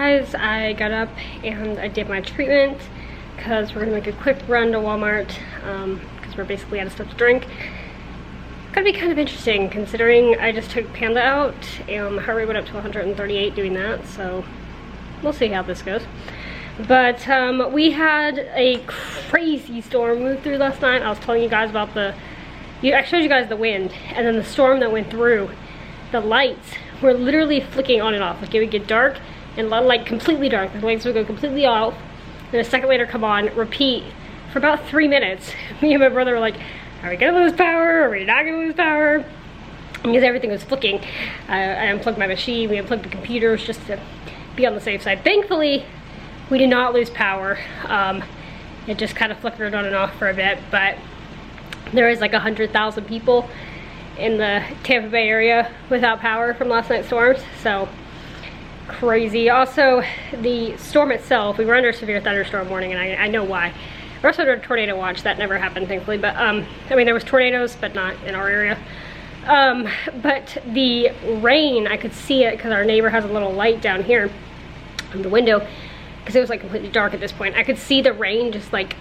guys, I got up and I did my treatment because we're gonna make a quick run to Walmart because we're basically out of stuff to drink. Gonna be kind of interesting considering I just took Panda out and my heart rate went up to 138 doing that, so we'll see how this goes. But we had a crazy storm move through last night. I was telling you guys about I showed you guys the wind, and then the storm that went through. The lights were literally flicking on and off. Like it would get dark and like completely dark. The lights would go completely off, and a second later come on, repeat for about 3 minutes. Me and my brother were like, are we gonna lose power? Are we not gonna lose power? Because everything was flicking. I unplugged my machine, we unplugged the computers just to be on the safe side. Thankfully, we did not lose power. It just kind of flickered on and off for a bit, but there is like 100,000 people in the Tampa Bay area without power from last night's storms, so crazy. Also, the storm itself, we were under a severe thunderstorm warning, and I know why. We're also under a tornado watch. That never happened, thankfully, but I mean, there was tornadoes, but not in our area. But the rain, I could see it because our neighbor has a little light down here in the window, because it was like completely dark at this point. I could see the rain just like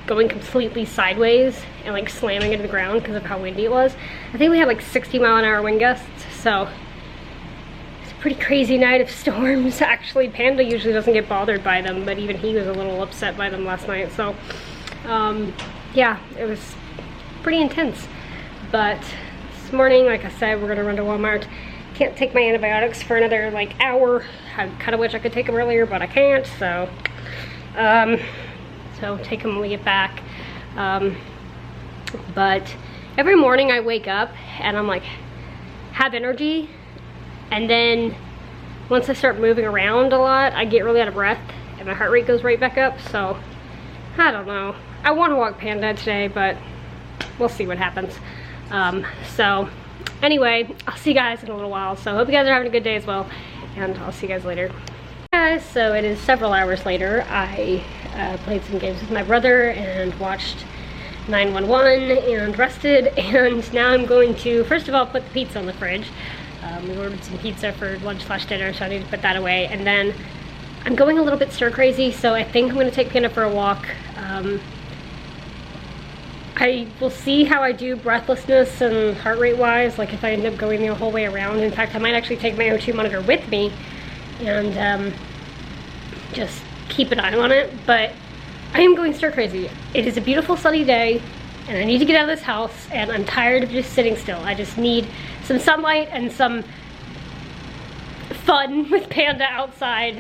going completely sideways and like slamming into the ground because of how windy it was. I think we had like 60-mile-an-hour wind gusts, so it's a pretty crazy night of storms. Actually, Panda usually doesn't get bothered by them, but even he was a little upset by them last night, so yeah, it was pretty intense. But this morning, like I said, we're gonna run to Walmart. Can't take my antibiotics for another like hour. I kind of wish I could take them earlier, but I can't, so so take them when we get back. But every morning I wake up and I'm like, have energy, and then once I start moving around a lot, I get really out of breath and my heart rate goes right back up. So I don't know, I want to walk Panda today, but we'll see what happens. So anyway, I'll see you guys in a little while, so hope you guys are having a good day as well, and I'll see you guys later. Guys, so it is several hours later. I played some games with my brother and watched 911 and rested, and now I'm going to first of all put the pizza on the fridge. We ordered some pizza for lunch/dinner, so I need to put that away, and then I'm going a little bit stir crazy, so I think I'm going to take Panda for a walk. I will see how I do breathlessness and heart rate wise, like if I end up going the whole way around. In fact, I might actually take my O2 monitor with me and just keep an eye on it. But I am going stir crazy. It is a beautiful sunny day and I need to get out of this house, and I'm tired of just sitting still. I just need some sunlight and some fun with Panda outside,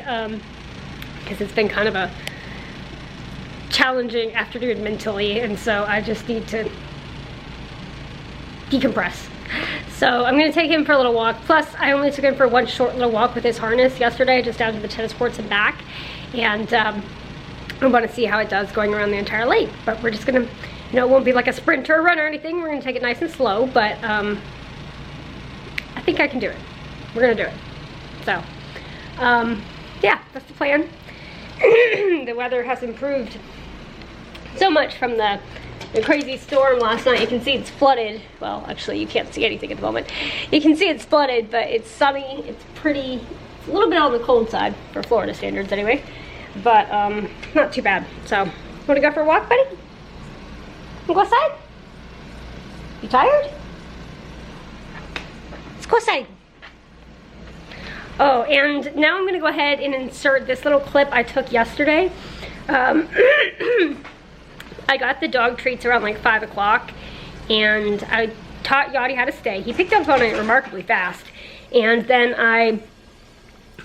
because it's been kind of a challenging afternoon mentally, and so I just need to decompress. So I'm gonna take him for a little walk. Plus, I only took him for one short little walk with his harness yesterday, just down to the tennis courts and back, and I want to see how it does going around the entire lake. But we're just gonna, you know, it won't be like a sprint or a run or anything. We're gonna take it nice and slow, but I think I can do it. We're gonna do it. So yeah, that's the plan. The weather has improved so much from the crazy storm last night. You can see it's flooded. Well, actually you can't see anything at the moment. You can see it's flooded, but it's sunny, it's pretty. It's a little bit on the cold side for Florida standards anyway, but not too bad. So, wanna go for a walk, buddy? Wanna go outside? You tired? Let's go outside. Oh, and now I'm gonna go ahead and insert this little clip I took yesterday. I got the dog treats around like 5 o'clock, and I taught Yachty how to stay. He picked up on it remarkably fast, and then I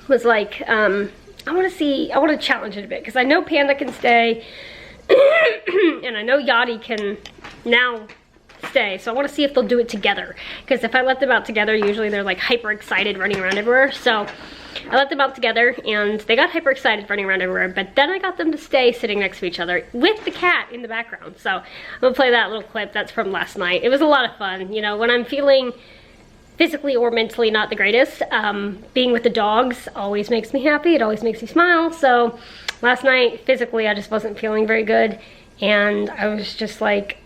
was like, I want to challenge it a bit, because I know Panda can stay, and I know Yachty can now stay, so I want to see if they'll do it together, because if I let them out together, usually they're like hyper excited running around everywhere. So I let them out together and they got hyper excited running around everywhere, but then I got them to stay sitting next to each other with the cat in the background. So I'm gonna play that little clip. That's from last night. It was a lot of fun. You know, when I'm feeling physically or mentally not the greatest, being with the dogs always makes me happy. It always makes me smile. So last night, physically, I just wasn't feeling very good, and I was just like,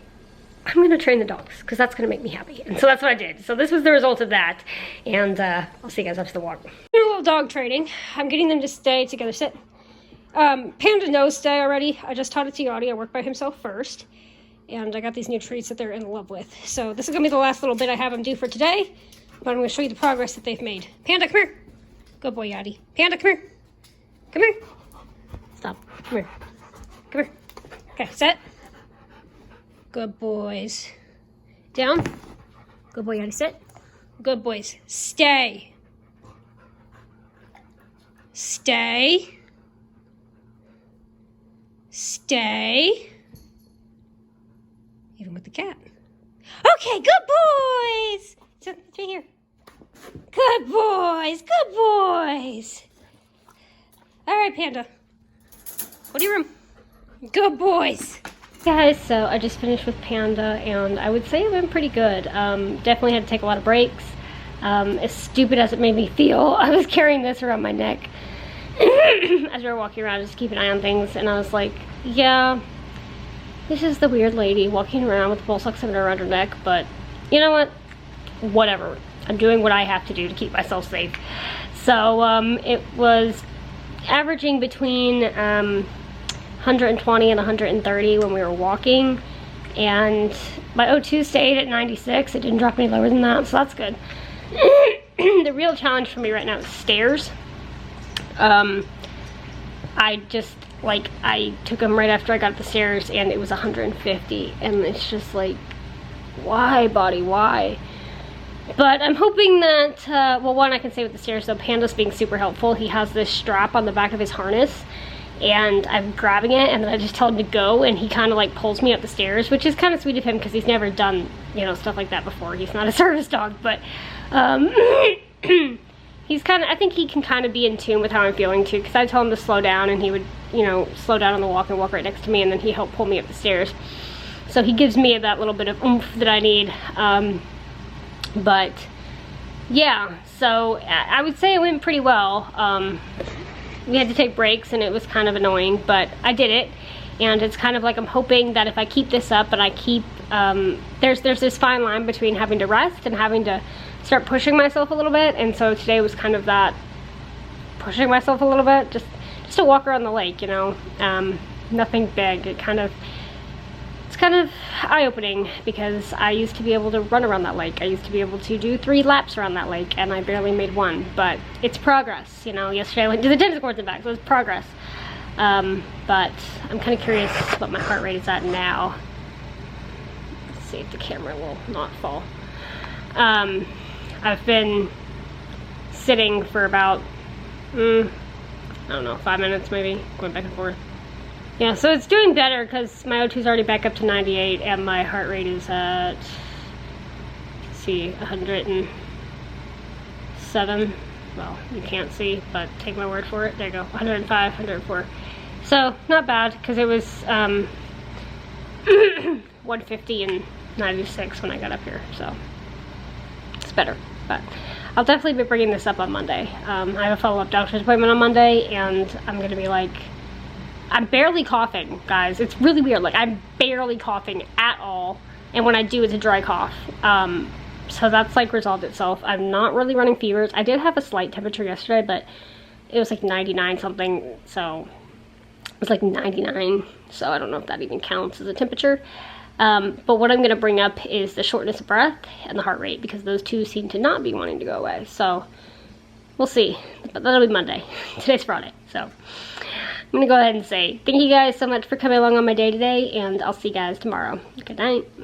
I'm gonna train the dogs because that's gonna make me happy. And so that's what I did. So this was the result of that. And I'll see you guys after the walk. A little dog training. I'm getting them to stay together. Sit. Panda knows stay already. I just taught it to Yachty. I worked by himself first. And I got these new treats that they're in love with. So this is going to be the last little bit I have them do for today. But I'm going to show you the progress that they've made. Panda, come here. Good boy, Yachty. Panda, come here. Come here. Stop. Come here. Come here. Okay, set. Good boys. Down. Good boy, Yachty. Sit. Good boys. Stay. Stay. Stay. Even with the cat. Okay, good boys. So, it's right here. Good boys. Good boys. All right, Panda. Go to your room. Good boys. Guys, so I just finished with Panda, and I would say it went pretty good. Definitely had to take a lot of breaks. As stupid as it made me feel, I was carrying this around my neck as we were walking around, just to keep an eye on things, and I was like, yeah, this is the weird lady walking around with ball socks around her neck, but you know what? Whatever. I'm doing what I have to do to keep myself safe. So it was averaging between 120 and 130 when we were walking, and my O2 stayed at 96. It didn't drop any lower than that, so that's good. The real challenge for me right now is stairs. I just, like, I took them right after I got up the stairs, and it was 150, and it's just like, why, body, why? But I'm hoping that, well, one, I can say with the stairs, though, Panda's being super helpful. He has this strap on the back of his harness, and I'm grabbing it, and then I just tell him to go, and he kind of, like, pulls me up the stairs, which is kind of sweet of him, because he's never done, you know, stuff like that before. He's not a service dog, but, he's kind of, I think he can kind of be in tune with how I'm feeling, too, because I tell him to slow down, and he would, you know, slow down on the walk and walk right next to me, and then he helped pull me up the stairs. So he gives me that little bit of oomph that I need. But yeah, so I would say it went pretty well. We had to take breaks, and it was kind of annoying, but I did it. And it's kind of like, I'm hoping that if I keep this up and I keep, there's this fine line between having to rest and having to start pushing myself a little bit. And so today was kind of that, pushing myself a little bit, just to walk around the lake, you know. Nothing big. It's kind of eye-opening, because I used to be able to run around that lake. I used to be able to do 3 laps around that lake, and I barely made 1. But it's progress, you know. Yesterday I went to the tennis courts and back, so it's progress. But I'm kind of curious what my heart rate is at now. Let's see if the camera will not fall. I've been sitting for about, I don't know, 5 minutes maybe, going back and forth. Yeah, so it's doing better, because my O2 is already back up to 98, and my heart rate is at, let's see, 107. Well, you can't see, but take my word for it. There you go, 105, 104. So, not bad, because it was 150 and 96 when I got up here, so it's better. But I'll definitely be bringing this up on Monday. I have a follow-up doctor's appointment on Monday, and I'm going to be like, I'm barely coughing, guys. It's really weird. Like, I'm barely coughing at all, and when I do, it's a dry cough. So that's, like, resolved itself. I'm not really running fevers. I did have a slight temperature yesterday, but it was, like, 99 something, so it was, like, 99, so I don't know if that even counts as a temperature. But what I'm going to bring up is the shortness of breath and the heart rate, because those two seem to not be wanting to go away. So we'll see, but that'll be Monday. Today's Friday, so I'm going to go ahead and say thank you guys so much for coming along on my day today, and I'll see you guys tomorrow. Good night.